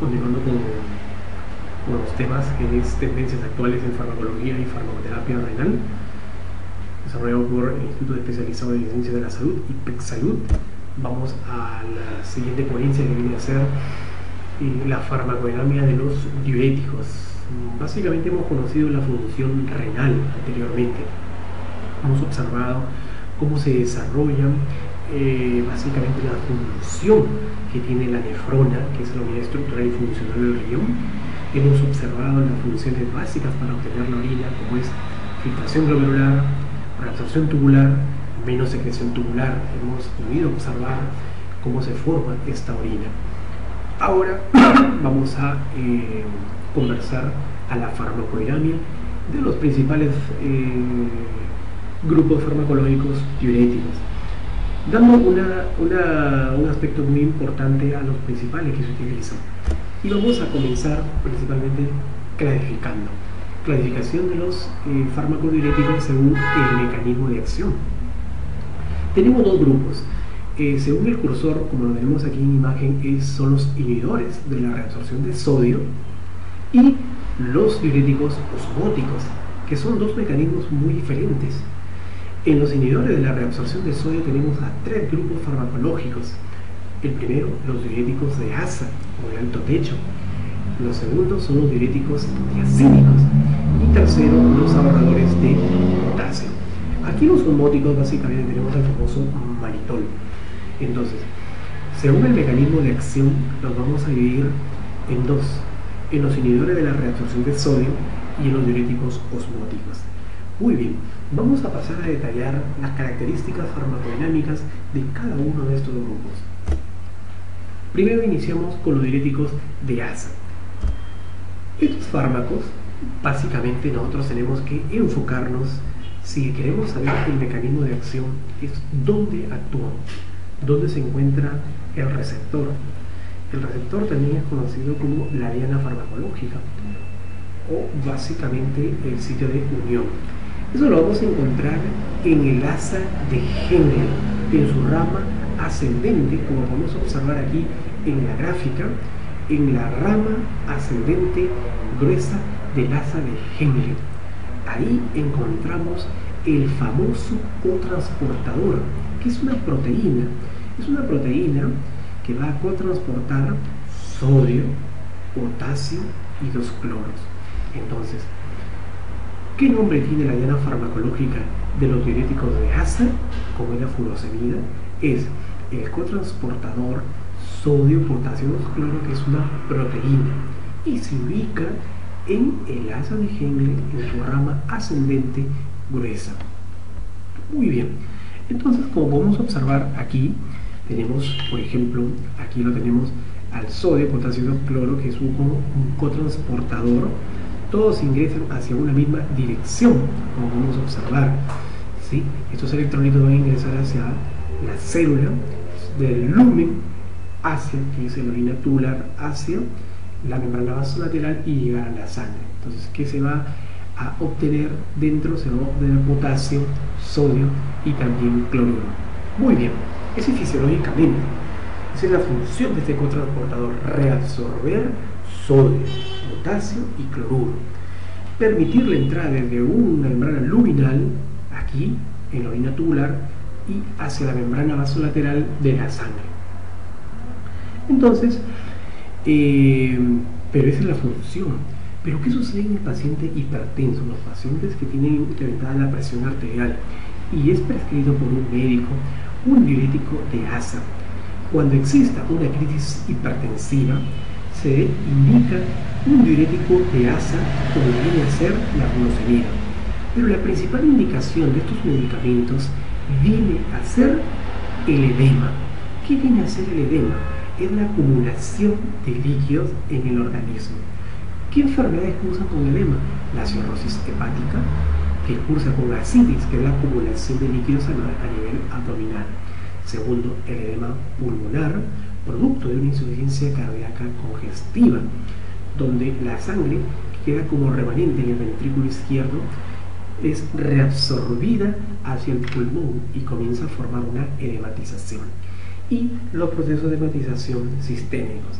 continuando con los temas que es tendencias actuales en farmacología y farmacoterapia renal, desarrollado por el Instituto Especializado en Ciencias de la Salud, IPECSalud. Vamos a la siguiente ponencia, que viene a ser la farmacodinámica de los diuréticos. Básicamente hemos conocido la función renal anteriormente, hemos observado cómo se desarrolla básicamente la función que tiene la nefrona, que es la unidad estructural y funcional del riñón. Hemos observado las funciones básicas para obtener la orina, como es filtración glomerular, reabsorción tubular, menos secreción tubular. Hemos podido observar cómo se forma esta orina. Ahora vamos a conversar a la farmacodinámica de los principales grupos farmacológicos diuréticos, dando un aspecto muy importante a los principales que se utilizan. Y vamos a comenzar principalmente clasificación de los fármacos diuréticos según el mecanismo de acción. Tenemos dos grupos. Según el cursor, como lo tenemos aquí en imagen, son los inhibidores de la reabsorción de sodio y los diuréticos osmóticos, que son dos mecanismos muy diferentes. En los inhibidores de la reabsorción de sodio tenemos a tres grupos farmacológicos. El primero, los diuréticos de asa o de alto techo. Los segundos son los diuréticos diacínicos. Y tercero, los ahorradores de potasio. Aquí los osmóticos básicamente tenemos el famoso mannitol. Entonces, según el mecanismo de acción, los vamos a dividir en dos: en los inhibidores de la reabsorción de sodio y en los diuréticos osmóticos. Muy bien, vamos a pasar a detallar las características farmacodinámicas de cada uno de estos grupos. Primero iniciamos con los diuréticos de asa. Estos fármacos, básicamente nosotros tenemos que enfocarnos, si queremos saber el mecanismo de acción, es dónde actúan, dónde se encuentra el receptor. El receptor también es conocido como la diana farmacológica o básicamente el sitio de unión. Eso lo vamos a encontrar en el asa de Henle, en su rama ascendente, como podemos observar aquí en la gráfica, en la rama ascendente gruesa del asa de Henle. Ahí encontramos el famoso cotransportador, que es una proteína. Es una proteína que va a cotransportar sodio, potasio y dos cloros. Entonces, ¿qué nombre tiene la diana farmacológica de los diuréticos de asa, como es la furosemida? Es el cotransportador sodio, potasio, dos cloro, que es una proteína y se ubica en el asa de Henle, en su rama ascendente gruesa. Muy bien, entonces, como podemos observar aquí, tenemos, por ejemplo, aquí lo tenemos al sodio, potasio, dos cloro, que es un cotransportador. Todos ingresan hacia una misma dirección, como podemos observar, ¿sí? Estos electrolitos van a ingresar hacia la célula del lumen, hacia, que es la orina tubular, hacia la membrana vasolateral y llegar a la sangre. Entonces, ¿qué se va a obtener dentro? Se va a obtener potasio, sodio y también cloruro. Muy bien, eso es fisiológicamente. Esa es la función de este cotransportador: reabsorber sodio, potasio y cloruro, permitir la entrada desde una membrana luminal, aquí en la orina tubular, y hacia la membrana vasolateral de la sangre. Entonces, pero esa es la función. Pero ¿qué sucede en el paciente hipertenso, los pacientes que tienen incrementada la presión arterial, y es prescrito por un médico un diurético de asa? Cuando exista una crisis hipertensiva, se indica un diurético de asa, como viene a ser la furosemida. Pero la principal indicación de estos medicamentos viene a ser el edema. ¿Qué viene a ser el edema? Es la acumulación de líquidos en el organismo. ¿Qué enfermedades cursan con edema? La cirrosis hepática, que cursa con ascitis, que es la acumulación de líquidos a nivel abdominal. Segundo, el edema pulmonar, producto de una insuficiencia cardíaca congestiva, donde la sangre que queda como remanente en el ventrículo izquierdo es reabsorbida hacia el pulmón y comienza a formar una edematización. Y los procesos de edematización sistémicos.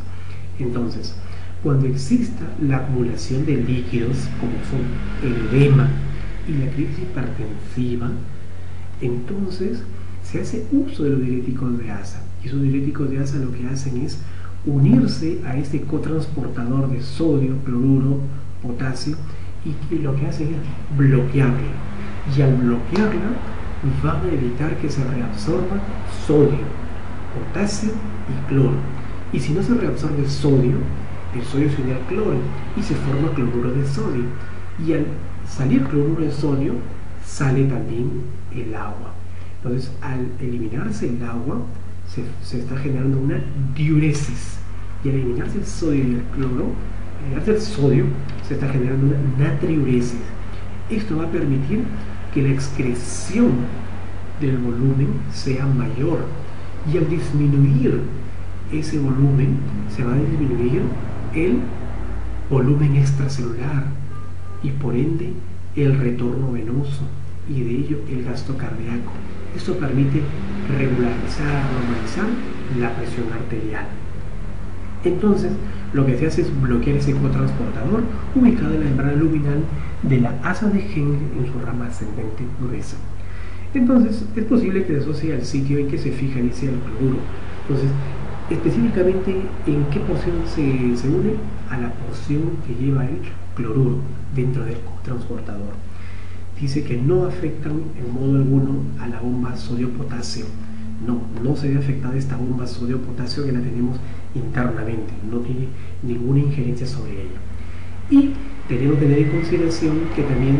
Entonces, cuando exista la acumulación de líquidos, como son el edema y la crisis hipertensiva, entonces se hace uso de los diuréticos de asa. Y esos diuréticos de asa lo que hacen es unirse a este cotransportador de sodio, cloruro, potasio, y lo que hacen es bloquearla. Y al bloquearla van a evitar que se reabsorba sodio, potasio y cloro. Y si no se reabsorbe sodio, el sodio se une al cloro y se forma cloruro de sodio. Y al salir cloruro de sodio, sale también el agua. Entonces, al eliminarse el agua, se está generando una diuresis. Y al eliminarse el sodio y el cloro, al eliminarse el sodio, se está generando una natriuresis. Esto va a permitir que la excreción del volumen sea mayor. Y al disminuir ese volumen, se va a disminuir el volumen extracelular y por ende el retorno venoso y de ello el gasto cardíaco. Esto permite regularizar, normalizar la presión arterial. Entonces, lo que se hace es bloquear ese cotransportador ubicado en la membrana luminal de la asa de Henle en su rama ascendente gruesa. Entonces, es posible que se asocie al sitio en que se fija el cloruro. Entonces, específicamente, ¿en qué porción se une? A la porción que lleva el cloruro dentro del cotransportador. Dice que no afectan en modo alguno a la bomba sodio-potasio. No se ve afectada esta bomba sodio-potasio que la tenemos internamente, no tiene ninguna injerencia sobre ella. Y tenemos que tener en consideración que también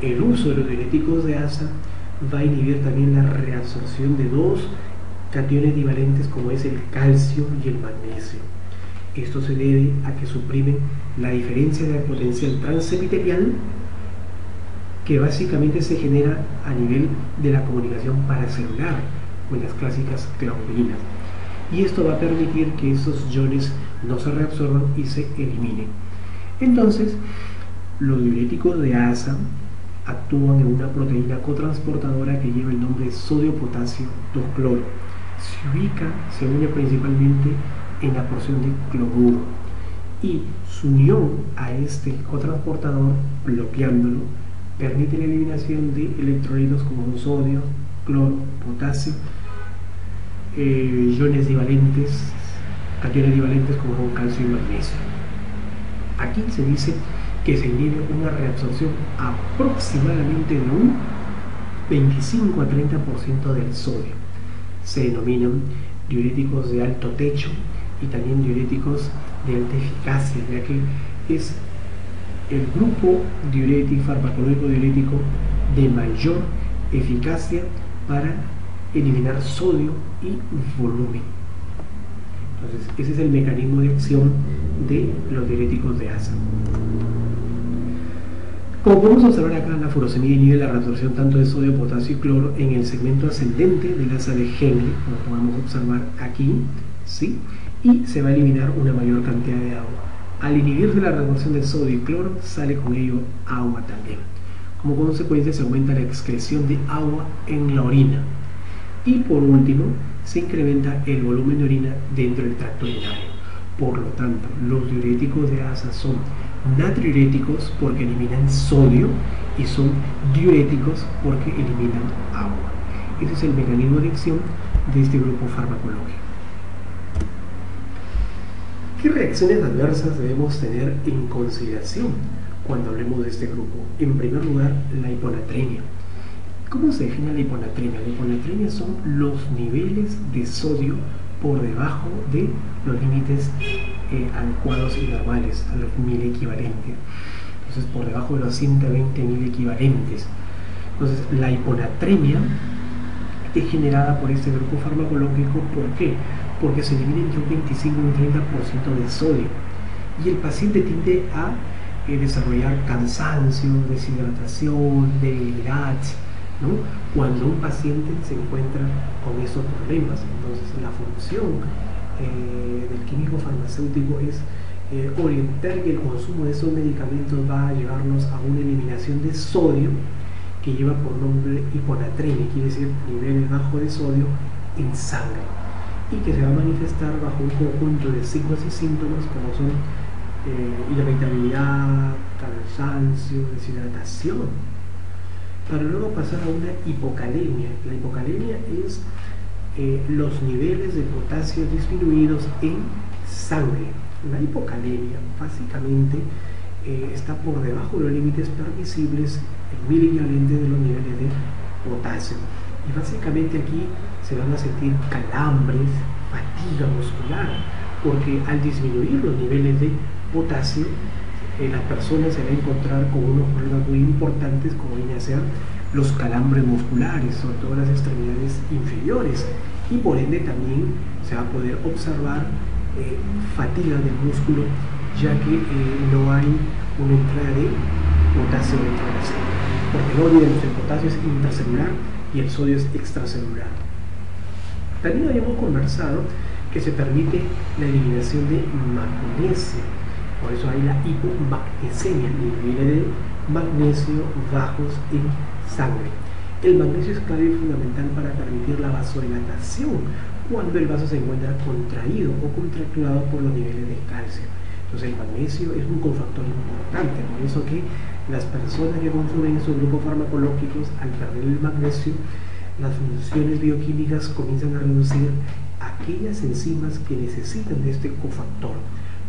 el uso de los diuréticos de asa va a inhibir también la reabsorción de dos cationes divalentes como es el calcio y el magnesio. Esto se debe a que suprimen la diferencia de potencial transepitelial que básicamente se genera a nivel de la comunicación paracelular con las clásicas claudinas. Y esto va a permitir que esos iones no se reabsorban y se eliminen. Entonces, los diuréticos de asa actúan en una proteína cotransportadora que lleva el nombre de sodio-potasio 2-cloro. Se une principalmente en la porción de cloruro y su unión a este cotransportador, bloqueándolo, permite la eliminación de electrolitos como sodio, cloro, potasio, iones divalentes, cationes divalentes como son calcio y magnesio. Aquí se dice que se inhibe una reabsorción aproximadamente de un 25 a 30% del sodio. Se denominan diuréticos de alto techo y también diuréticos de alta eficacia, ya que es el grupo diurético, farmacológico diurético de mayor eficacia para eliminar sodio y volumen. Entonces, ese es el mecanismo de acción de los diuréticos de asa. Como podemos observar acá, la furosemida inhibe la reabsorción tanto de sodio, potasio y cloro en el segmento ascendente del asa de Henle, como podemos observar aquí, ¿sí? Y se va a eliminar una mayor cantidad de agua. Al inhibirse la reabsorción de sodio y cloro, sale con ello agua también. Como consecuencia, se aumenta la excreción de agua en la orina. Y por último, se incrementa el volumen de orina dentro del tracto urinario. Por lo tanto, los diuréticos de asa son natriuréticos porque eliminan sodio y son diuréticos porque eliminan agua. Ese es el mecanismo de acción de este grupo farmacológico. ¿Qué reacciones adversas debemos tener en consideración cuando hablemos de este grupo? En primer lugar, la hiponatremia. ¿Cómo se define la hiponatremia? La hiponatremia son los niveles de sodio por debajo de los límites adecuados y normales, a los 1000 equivalentes. Entonces, por debajo de los 120.000 equivalentes. Entonces, la hiponatremia es generada por este grupo farmacológico. ¿Por qué? Porque se elimina entre un 25 y un 30% de sodio. Y el paciente tiende a desarrollar cansancio, deshidratación, debilidad, ¿no? Cuando un paciente se encuentra con esos problemas. Entonces, la función del químico farmacéutico es orientar que el consumo de esos medicamentos va a llevarnos a una eliminación de sodio que lleva por nombre hiponatremia, quiere decir niveles bajos de sodio en sangre. y que se va a manifestar bajo un conjunto de signos y síntomas como son irritabilidad, cansancio, deshidratación, para luego pasar a una hipocalemia. La hipocalemia es los niveles de potasio disminuidos en sangre. La hipocalemia básicamente está por debajo de los límites permisibles en miliequivalente de los niveles de potasio. Y básicamente aquí se van a sentir calambres, fatiga muscular, porque al disminuir los niveles de potasio, la persona se va a encontrar con unos problemas muy importantes, como viene a ser los calambres musculares, sobre todo las extremidades inferiores, y por ende también se va a poder observar fatiga del músculo, ya que no hay una entrada de potasio dentro de la célula, porque no olvidemos, el potasio es intracelular y el sodio es extracelular. También habíamos conversado que se permite la eliminación de magnesio, por eso hay la hipomagnesemia, niveles de magnesio bajos en sangre. El magnesio es clave y fundamental para permitir la vasodilatación cuando el vaso se encuentra contraído o contracturado por los niveles de calcio. Entonces el magnesio es un cofactor importante, por eso que las personas que consumen esos grupos farmacológicos, al perder el magnesio, las funciones bioquímicas comienzan a reducir aquellas enzimas que necesitan de este cofactor.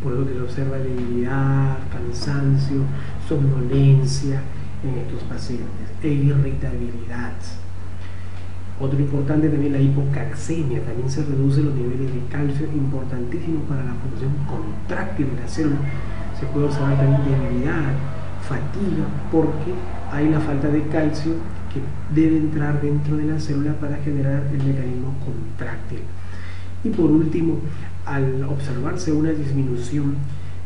Por eso que se observa debilidad, cansancio, somnolencia en estos pacientes e irritabilidad. Otro importante también, la hipocalcemia, también se reducen los niveles de calcio, importantísimo para la función contráctil de la célula. Se puede observar también debilidad, fatiga, porque hay la falta de calcio que debe entrar dentro de la célula para generar el mecanismo contráctil. Y por último, al observarse una disminución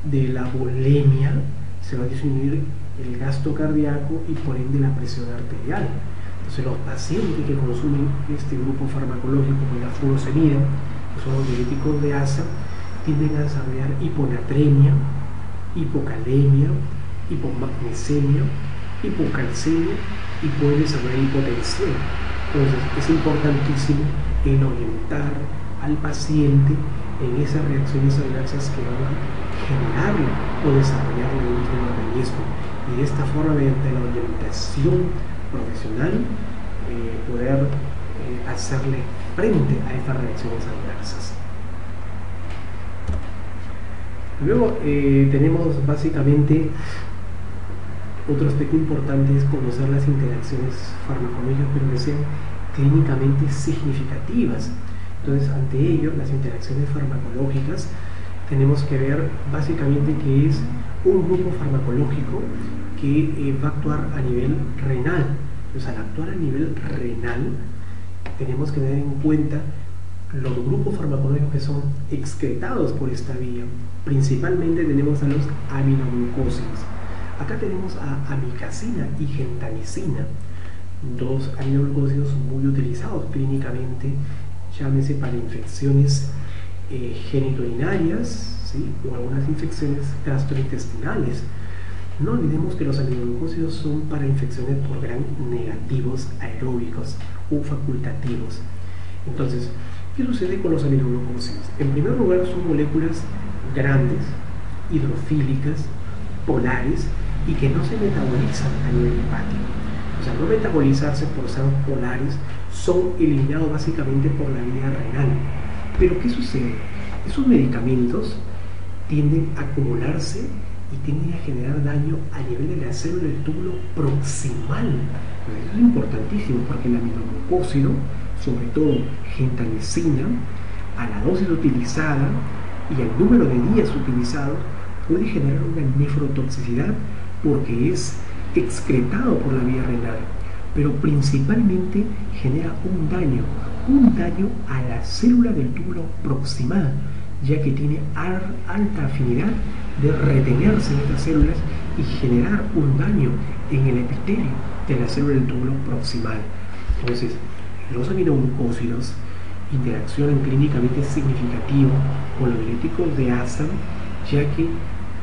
de la volemia, se va a disminuir el gasto cardíaco y por ende la presión arterial. Entonces los pacientes que consumen este grupo farmacológico con la furosemida, que son los diuréticos de asa, tienden a desarrollar hiponatremia, hipocalemia, hipomagnesemia, hipocalcemia y pueden desarrollar hipotensión. Entonces es importantísimo en orientar al paciente en esas reacciones adversas que van a generar o desarrollar dentro del organismo, y de esta forma, mediante la orientación profesional, poder hacerle frente a estas reacciones adversas. Luego tenemos básicamente otro aspecto importante, es conocer las interacciones farmacológicas, pero que sean clínicamente significativas. Entonces, ante ello, las interacciones farmacológicas, tenemos que ver básicamente que es un grupo farmacológico que va a actuar a nivel renal. Entonces, al actuar a nivel renal, tenemos que tener en cuenta los grupos farmacológicos que son excretados por esta vía. Principalmente tenemos a los aminoglucósidos. Acá tenemos a amicacina y gentamicina, dos aminoglucósidos muy utilizados clínicamente, llámese para infecciones genitourinarias, ¿sí?, o algunas infecciones gastrointestinales. No olvidemos que los aminoglucósidos son para infecciones por gram negativos aeróbicos o facultativos. Entonces, ¿qué sucede con los aminoglucósidos? En primer lugar, son moléculas grandes, hidrofílicas, polares y que no se metabolizan a nivel hepático. O sea, no metabolizarse por ser polares, son eliminados básicamente por la vía renal. Pero ¿qué sucede? Esos medicamentos tienden a acumularse y tienden a generar daño a nivel de la célula del túbulo proximal. Eso es importantísimo, porque el aminoglucósido, sobre todo gentamicina, a la dosis utilizada y al número de días utilizados, puede generar una nefrotoxicidad porque es excretado por la vía renal, pero principalmente genera un daño a la célula del túbulo proximal, ya que tiene alta afinidad de retenerse en estas células y generar un daño en el epitelio de la célula del túbulo proximal. Entonces, los aminoglucósidos interaccionan clínicamente significativo con los diuréticos de asa, ya que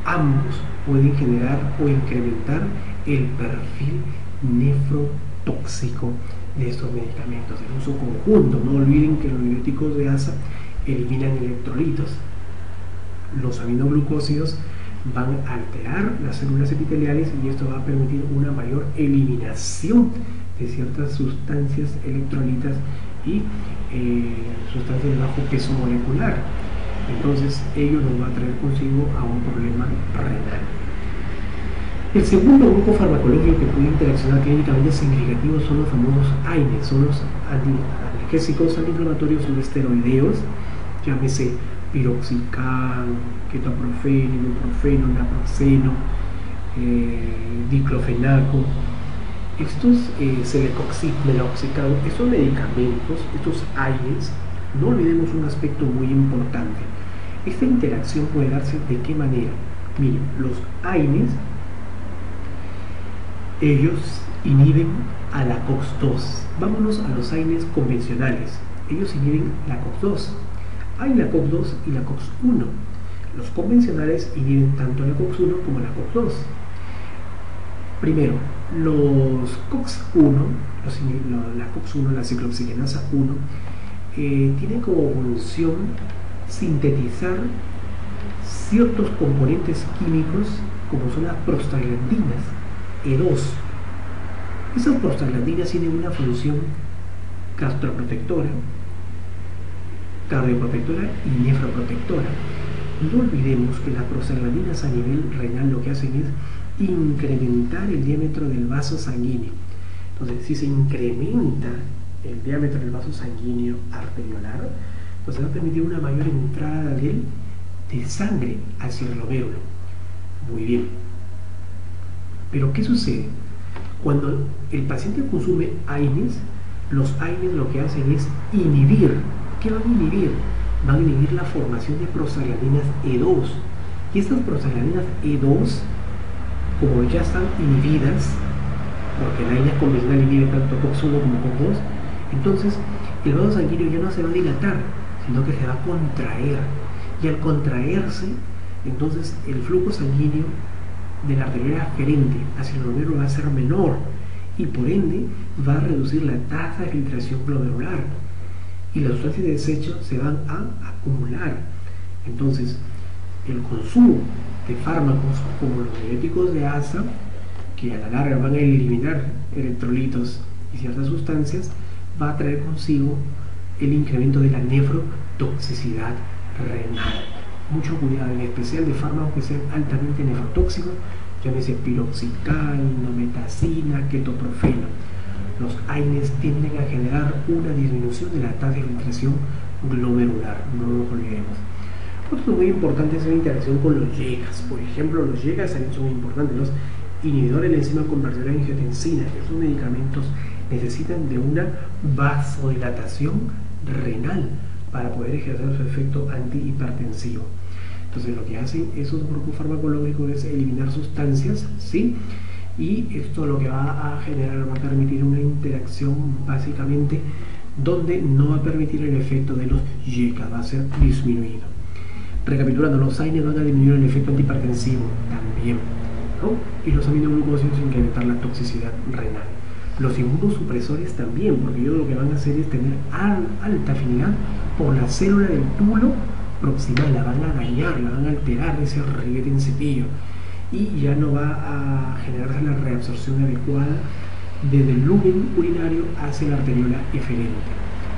ambos pueden generar o incrementar el perfil nefrotóxico de estos medicamentos. El uso conjunto, no olviden que los diuréticos de asa eliminan electrolitos. Los aminoglucósidos van a alterar las células epiteliales y esto va a permitir una mayor eliminación de ciertas sustancias electrolitas y sustancias de bajo peso molecular. Entonces ello nos va a traer consigo a un problema renal. El segundo grupo farmacológico que puede interaccionar clínicamente significativo son los famosos AINES, son los analgésicos antiinflamatorios o esteroideos, llámese piroxicam, ketoprofeno, ibuprofeno, naproxeno, diclofenaco. Estos celecoxib, meloxicam, estos medicamentos, estos AINES, no olvidemos un aspecto muy importante. Esta interacción puede darse de qué manera. Miren, los AINES, ellos inhiben a la COX-2. Vámonos a los AINES convencionales. Ellos inhiben la COX-2. Hay la COX-2 y la COX-1. Los convencionales inhiben tanto la COX-1 como la COX-2. Primero, los COX-1, la COX-1, la ciclooxigenasa 1, tiene como función sintetizar ciertos componentes químicos como son las prostaglandinas E2. Esas prostaglandinas tienen una función gastroprotectora, cardioprotectora y nefroprotectora. No olvidemos que las prostaglandinas a nivel renal lo que hacen es incrementar el diámetro del vaso sanguíneo. Entonces, si se incrementa el diámetro del vaso sanguíneo arteriolar, pues se va a permitir una mayor entrada de sangre hacia el glomérulo. Muy bien. Pero ¿qué sucede? Cuando el paciente consume AINES, los AINES lo que hacen es inhibir. ¿Qué van a inhibir? Van a inhibir la formación de prostaglandinas E2. Y estas prostaglandinas E2, como ya están inhibidas, porque la AINES convencional inhibe tanto COX-1 como COX-2, entonces el vaso sanguíneo ya no se va a dilatar, sino que se va a contraer. Y al contraerse, entonces el flujo sanguíneo de la arteria aferente hacia el glomérulo va a ser menor y por ende va a reducir la tasa de filtración glomerular y las sustancias de desecho se van a acumular. Entonces el consumo de fármacos como los diuréticos de ASA, que a la larga van a eliminar electrolitos y ciertas sustancias, va a traer consigo el incremento de la nefrotoxicidad renal. Mucho cuidado, en especial de fármacos que sean altamente nefrotóxicos, llámese piroxicam, indometacina, ketoprofeno. Los AINES tienden a generar una disminución de la tasa de filtración glomerular, no lo olvidemos. Otro muy importante es la interacción con los YECAS. Por ejemplo, los YECAS también son importantes. Los inhibidores de la enzima convertidora de angiotensina. Estos medicamentos necesitan de una vasodilatación renal para poder ejercer su efecto antihipertensivo. Entonces lo que hacen esos grupos farmacológicos es eliminar sustancias, ¿sí? Y esto lo que va a generar, va a permitir una interacción básicamente donde no va a permitir el efecto de los YECA, va a ser disminuido. Recapitulando, los AINES van a disminuir el efecto antihipertensivo también, ¿no? Y los aminoglucósidos incrementar la toxicidad renal. Los inmunosupresores también, porque ellos lo que van a hacer es tener alta afinidad por la célula del túbulo proximal, la van a dañar, la van a alterar ese riguete en cepillo y ya no va a generarse la reabsorción adecuada desde el lumen urinario hacia la arteriola eferente.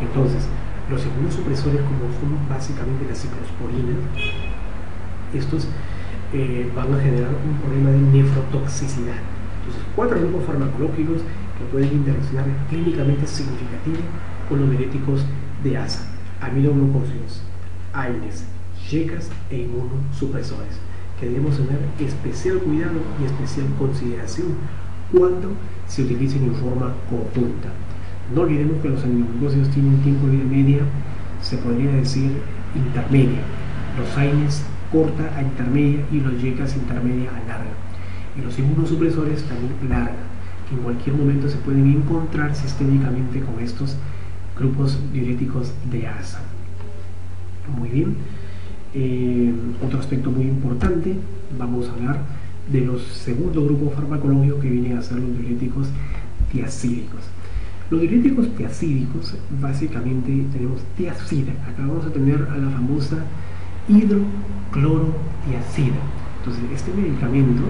Entonces, los inmunosupresores, como son básicamente las ciclosporinas, estos van a generar un problema de nefrotoxicidad. Entonces, 4 grupos farmacológicos que pueden interaccionar clínicamente significativo con los diuréticos de ASA, aminoglucósidos, AINES, YECAS e inmunosupresores, que debemos tener especial cuidado y especial consideración cuando se utilicen en forma conjunta. No olvidemos que los aminoglucósidos tienen tiempo de vida media, se podría decir intermedia, los AINES corta a intermedia y los YECAS intermedia a larga, y los inmunosupresores también larga, que en cualquier momento se pueden encontrar sistémicamente con estos grupos diuréticos de ASA. Muy bien. Otro aspecto muy importante, vamos a hablar de los segundo grupos farmacológicos que vienen a ser los diuréticos tiazídicos. Los diuréticos tiacídicos, básicamente tenemos tiacida. Acá vamos a tener a la famosa hidroclorotiacida. Entonces, este medicamento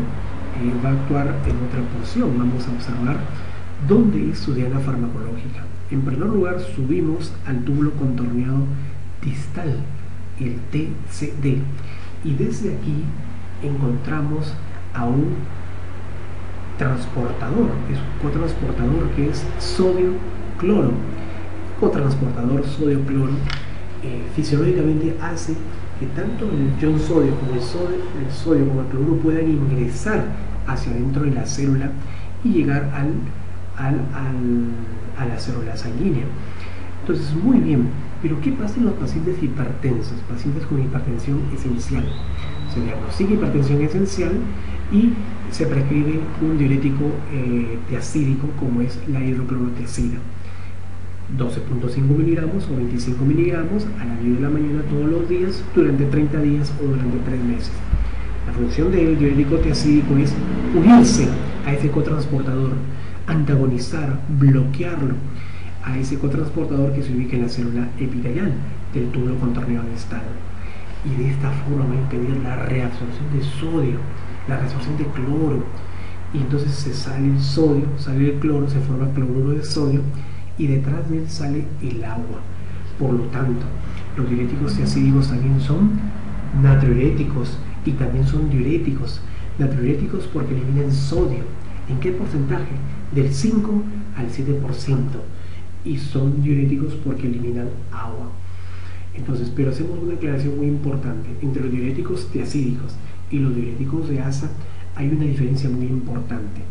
va a actuar en otra porción. Vamos a observar dónde es su diana farmacológica. En primer lugar, subimos al túbulo contorneado distal, el TCD, y desde aquí encontramos a un transportador, es un cotransportador que es sodio-cloro. Cotransportador sodio-cloro fisiológicamente hace que tanto el ion sodio como el sodio como el cloruro puedan ingresar hacia dentro de la célula y llegar a la célula sanguínea. Entonces, muy bien, pero ¿qué pasa en los pacientes hipertensos, pacientes con hipertensión esencial? Se diagnostica hipertensión esencial y se prescribe un diurético tiacídico como es la hidroclorotiacida. 12.5 miligramos o 25 miligramos a las 10 de la mañana todos los días durante 30 días o durante 3 meses. La función del diurético tiacídico es unirse a ese cotransportador, antagonizar, bloquearlo a ese cotransportador que se ubica en la célula epitelial del túbulo contorneado distal, y de esta forma va a impedir la reabsorción de sodio, la reabsorción de cloro, y entonces se sale el sodio, sale el cloro, se forma cloruro de sodio y detrás de él sale el agua. Por lo tanto, los diuréticos tiacídicos también son natriuréticos y también son diuréticos. Natriuréticos porque eliminan sodio. ¿En qué porcentaje? Del 5 al 7%. Y son diuréticos porque eliminan agua. Entonces, pero hacemos una aclaración muy importante. Entre los diuréticos tiacídicos y los diuréticos de ASA hay una diferencia muy importante.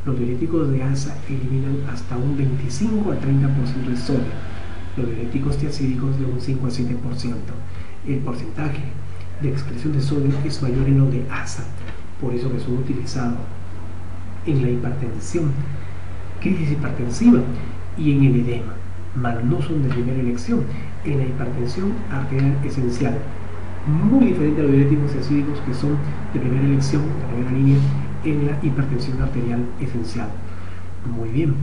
Los diuréticos de ASA eliminan hasta un 25 al 30% de sodio. Los diuréticos tiacídicos de un 5 al 7%. El porcentaje de excreción de sodio es mayor en los de ASA. Por eso que son utilizados en la hipertensión, crisis hipertensiva y en el edema, mas no son de primera elección en la hipertensión arterial esencial, muy diferente a los diuréticos tiacídicos que son de primera elección, de primera línea en la hipertensión arterial esencial. Muy bien.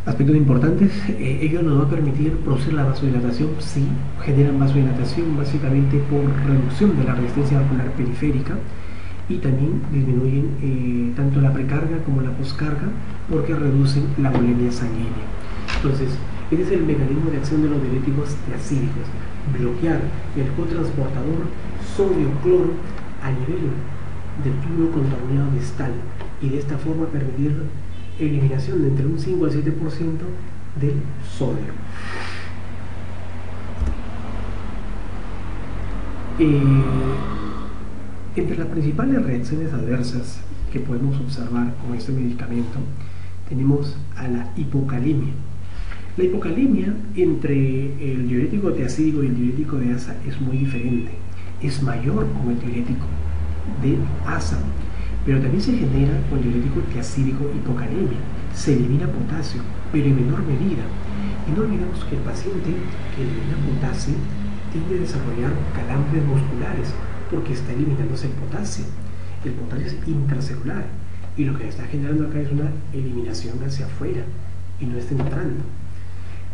Aspectos importantes, ello nos va a permitir producir la vasodilatación. Sí, generan vasodilatación básicamente por reducción de la resistencia vascular periférica, y también disminuyen tanto la precarga como la poscarga porque reducen la volemia sanguínea. Entonces, ese es el mecanismo de acción de los diuréticos tiacídicos: bloquear el cotransportador sodio-cloro a nivel del túbulo contorneado distal y de esta forma permitir eliminación de entre un 5 al 7% del sodio. Entre las principales reacciones adversas que podemos observar con este medicamento tenemos a la hipocalemia. La hipocalemia entre el diurético tiacídico y el diurético de ASA es muy diferente. Es mayor con el diurético de ASA, pero también se genera con el diurético tiacídico hipocalemia. Se elimina potasio, pero en menor medida. Y no olvidemos que el paciente que elimina potasio tiende a desarrollar calambres musculares porque está eliminándose el potasio. El potasio es intracelular y lo que se está generando acá es una eliminación hacia afuera y no está entrando.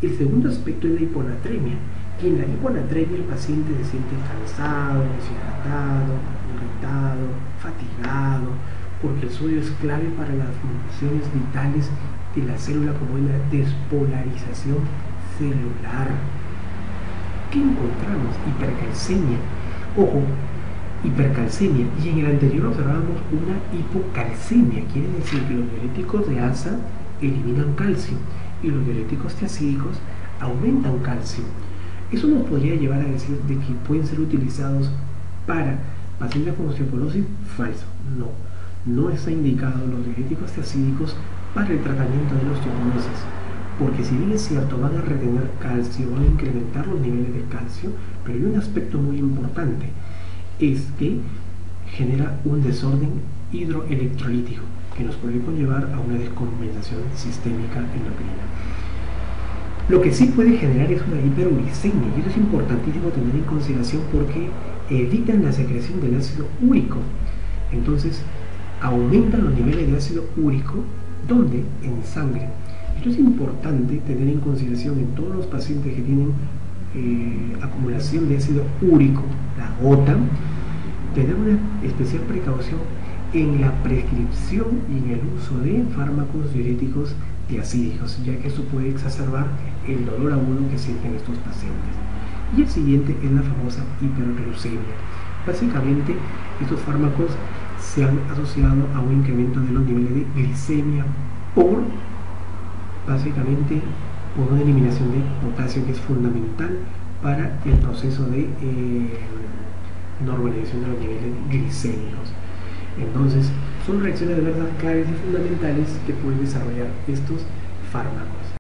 El segundo aspecto es la hiponatremia, que en la hiponatremia el paciente se siente cansado, deshidratado, irritado, fatigado, porque el sodio es clave para las funciones vitales de la célula, como es la despolarización celular. ¿Qué encontramos? Hipercalcemia. Ojo, hipercalcemia, y en el anterior observábamos una hipocalcemia. Quiere decir que los diuréticos de ASA eliminan calcio y los diuréticos tiacídicos aumentan calcio. Eso nos podría llevar a decir de que pueden ser utilizados para pacientes con osteoporosis. Falso, no está indicado los diuréticos tiacídicos para el tratamiento de la osteoporosis, porque si bien es cierto van a retener calcio, van a incrementar los niveles de calcio, pero hay un aspecto muy importante, es que genera un desorden hidroelectrolítico que nos puede conllevar a una descompensación sistémica endocrina. Lo que sí puede generar es una hiperuricemia, y eso es importantísimo tener en consideración porque evitan la secreción del ácido úrico. Entonces aumentan los niveles de ácido úrico, ¿dónde? En sangre. ¿Y Esto es importante tener en consideración en todos los pacientes que tienen acumulación de ácido úrico, la gota, tener una especial precaución en la prescripción y en el uso de fármacos diuréticos diacídicos, ya que eso puede exacerbar el dolor agudo que sienten estos pacientes. Y el siguiente es la famosa hiperglucemia. Básicamente, estos fármacos se han asociado a un incremento de los niveles de glicemia por una eliminación de potasio, que es fundamental para el proceso de normalización de los niveles glicémicos. Entonces, son reacciones de verdad claves y fundamentales que pueden desarrollar estos fármacos.